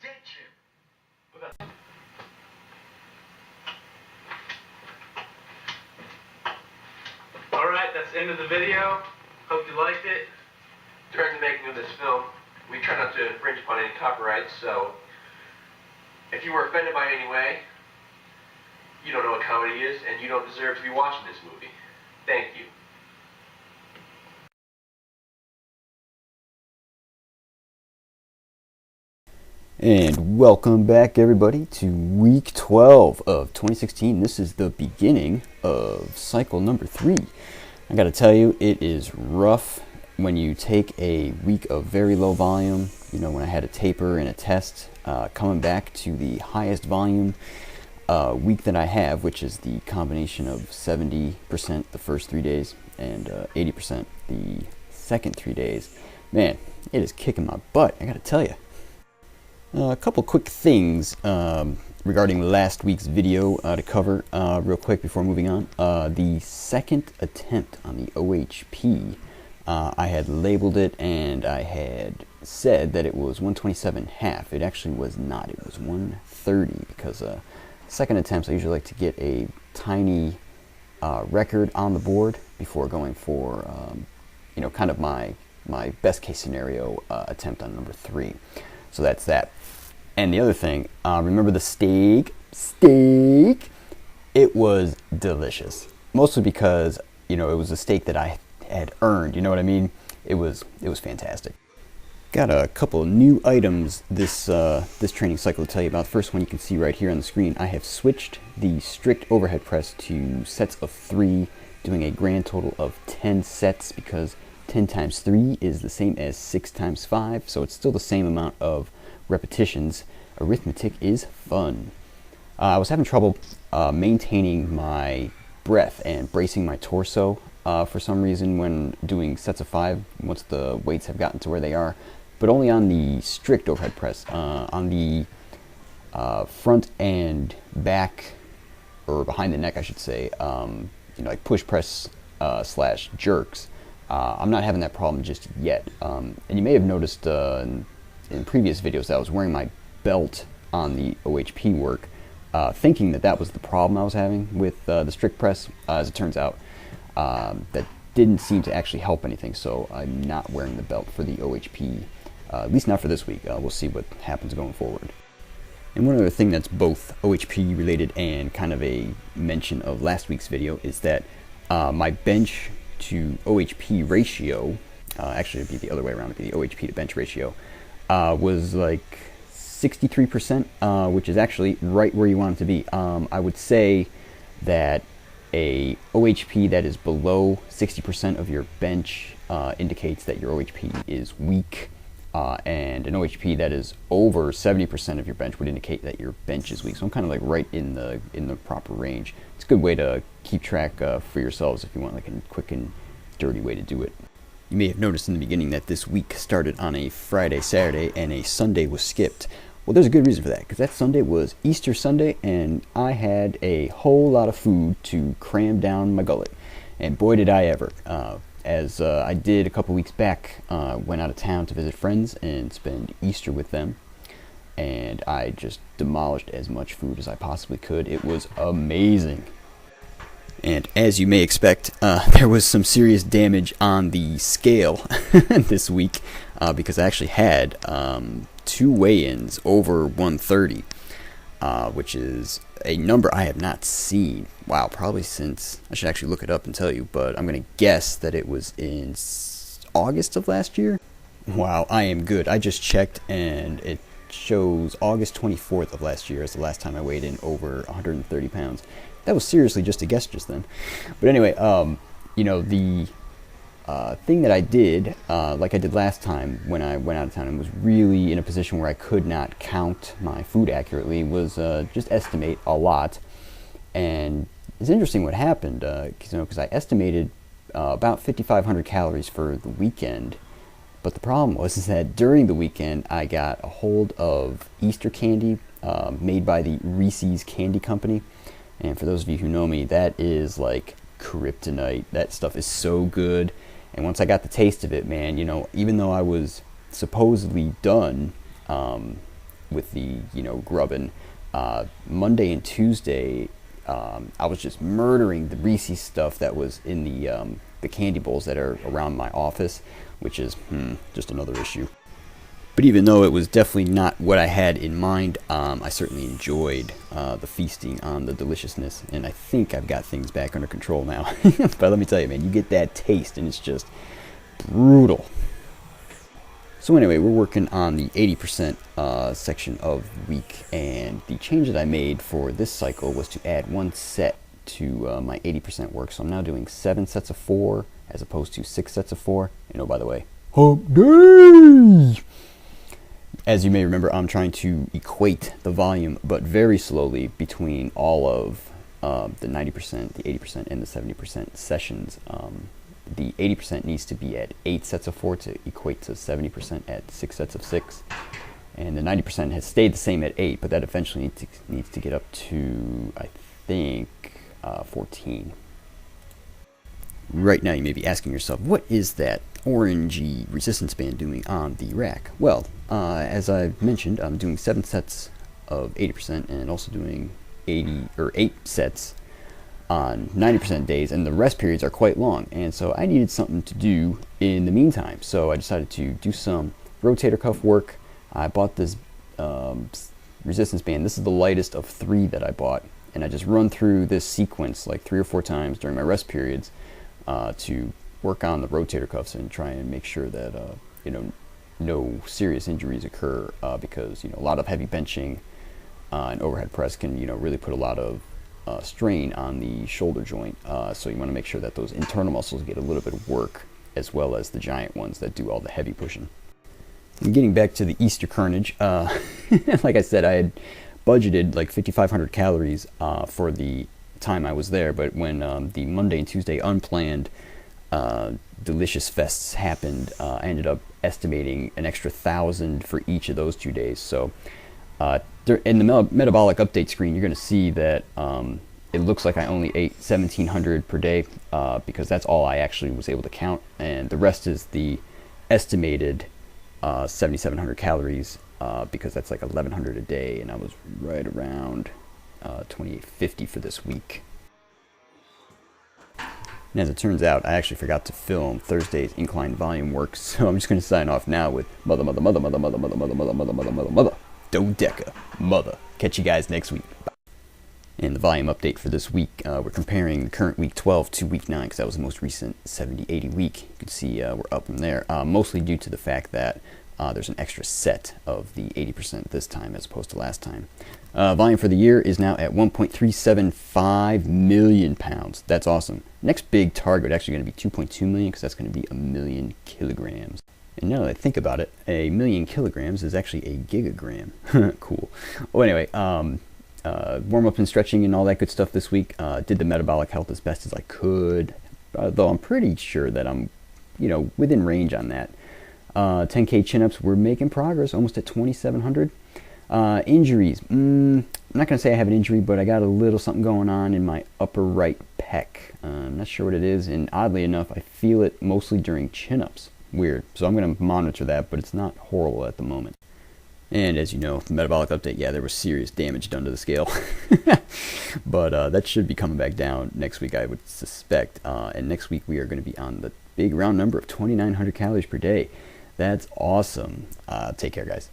Ditch him. Alright, that's the end of the video. Hope you liked it. During the making of this film, we try not to infringe upon any copyrights, so if you were offended by it in any way, you don't know what comedy is, and you don't deserve to be watching this movie. Thank you. And welcome back, everybody, to week 12 of 2016. This is the beginning of cycle number 3. I gotta tell you, it is rough when you take a week of very low volume, when I had a taper and a test, coming back to the highest volume week that I have, which is the combination of 70% the first 3 days and 80% the second 3 days. Man, it is kicking my butt, I gotta tell you. A couple quick things regarding last week's video to cover real quick before moving on. The second attempt on the OHP, I had labeled it and I had said that it was 127.5. It actually was not. It was 130 because second attempts I usually like to get a tiny record on the board before going for kind of my best case scenario attempt on number 3. So that's that. And the other thing, remember the steak? It was delicious. Mostly because, it was a steak that I had earned, you know what I mean? It was fantastic. Got a couple new items this training cycle to tell you about. The first one you can see right here on the screen. I have switched the strict overhead press to sets of 3, doing a grand total of 10 sets because 10 times 3 is the same as 6 times 5, so it's still the same amount of repetitions. Arithmetic is fun. I was having trouble maintaining my breath and bracing my torso for some reason when doing sets of 5 once the weights have gotten to where they are, but only on the strict overhead press. On the front and back, or behind the neck I should say, like push press / jerks, I'm not having that problem just yet. And you may have noticed in previous videos that I was wearing my belt on the OHP work, thinking that was the problem I was having with the strict press. As it turns out, that didn't seem to actually help anything, so I'm not wearing the belt for the OHP, at least not for this week. We'll see what happens going forward. And one other thing that's both OHP related and kind of a mention of last week's video is that my bench to OHP ratio, actually it'd be the other way around, it'd be the OHP to bench ratio, was like 63%, which is actually right where you want it to be. I would say that a OHP that is below 60% of your bench indicates that your OHP is weak, and an OHP that is over 70% of your bench would indicate that your bench is weak. So I'm kind of like right in the proper range. It's a good way to keep track for yourselves if you want like a quick and dirty way to do it. You may have noticed in the beginning that this week started on a Friday, Saturday, and a Sunday was skipped. Well, there's a good reason for that, because that Sunday was Easter Sunday, and I had a whole lot of food to cram down my gullet. And boy, did I ever. As I did a couple weeks back, went out of town to visit friends and spend Easter with them. And I just demolished as much food as I possibly could. It was amazing. And as you may expect, there was some serious damage on the scale this week, because I actually had 2 weigh-ins over 130, which is a number I have not seen. Wow, probably since, I should actually look it up and tell you, but I'm going to guess that it was in August of last year. Wow, I am good. I just checked and it shows August 24th of last year as the last time I weighed in over 130 pounds. That was seriously just a guess just then. But anyway, the thing that I did, like I did last time when I went out of town and was really in a position where I could not count my food accurately, was just estimate a lot. And it's interesting what happened, because I estimated about 5,500 calories for the weekend. But the problem was is that during the weekend, I got a hold of Easter candy made by the Reese's Candy Company. And for those of you who know me, that is like kryptonite. That stuff is so good. And once I got the taste of it, man, even though I was supposedly done, with the, you know, grubbing. Monday and Tuesday, I was just murdering the Reese's stuff that was in the candy bowls that are around my office, which is just another issue. But even though it was definitely not what I had in mind, I certainly enjoyed the feasting on the deliciousness, and I think I've got things back under control now. But let me tell you, man, you get that taste, and it's just brutal. So anyway, we're working on the 80% section of the week, and the change that I made for this cycle was to add one set to my 80% work. So I'm now doing 7 sets of 4 as opposed to 6 sets of 4. And oh, by the way, hump day! As you may remember, I'm trying to equate the volume, but very slowly, between all of the 90%, the 80%, and the 70% sessions. The 80% needs to be at 8 sets of 4 to equate to 70% at 6 sets of 6. And the 90% has stayed the same at 8, but that eventually needs to get up to, I think, 14. Right now you may be asking yourself, what is that orangey resistance band doing on the rack? Well, as I've mentioned, I'm doing 7 sets of 80% and also doing 8 sets on 90% days, and the rest periods are quite long, and so I needed something to do in the meantime. So I decided to do some rotator cuff work. I bought this resistance band. This is the lightest of 3 that I bought, and I just run through this sequence like 3 or 4 times during my rest periods to work on the rotator cuffs and try and make sure that you know, no serious injuries occur, because, you know, a lot of heavy benching and overhead press can, you know, really put a lot of strain on the shoulder joint, so you want to make sure that those internal muscles get a little bit of work, as well as the giant ones that do all the heavy pushing. And getting back to the Easter carnage, like I said, I had budgeted like 5,500 calories for the time I was there, but when the Monday and Tuesday unplanned delicious fests happened, I ended up estimating an extra 1,000 for each of those 2 days. So in the metabolic update screen, you're going to see that it looks like I only ate 1,700 per day, because that's all I actually was able to count, and the rest is the estimated 7,700 calories, because that's like 1,100 a day, and I was right around 2,850 for this week. And as it turns out, I actually forgot to film Thursday's incline volume work, so I'm just going to sign off now with mother dodeca mother. Catch you guys next week. Bye. And the volume update for this week, we're comparing the current week 12 to week 9, because that was the most recent 70-80 week. You can see we're up from there, mostly due to the fact that there's an extra set of the 80% this time as opposed to last time. Volume for the year is now at 1.375 million pounds. That's awesome. Next big target actually going to be 2.2 million, because that's going to be 1 million kilograms. And now that I think about it, 1 million kilograms is actually a gigagram. Cool. Well, anyway, warm up and stretching and all that good stuff this week. Did the metabolic health as best as I could, though I'm pretty sure that I'm, you know, within range on that. 10K chin-ups, we're making progress, almost at 2,700. Injuries, I'm not going to say I have an injury, but I got a little something going on in my upper right pec. I'm not sure what it is, and oddly enough, I feel it mostly during chin-ups. Weird. So I'm going to monitor that, but it's not horrible at the moment. And as you know, the metabolic update, yeah, there was serious damage done to the scale. But that should be coming back down next week, I would suspect. And next week we are going to be on the big round number of 2,900 calories per day. That's awesome. Take care, guys.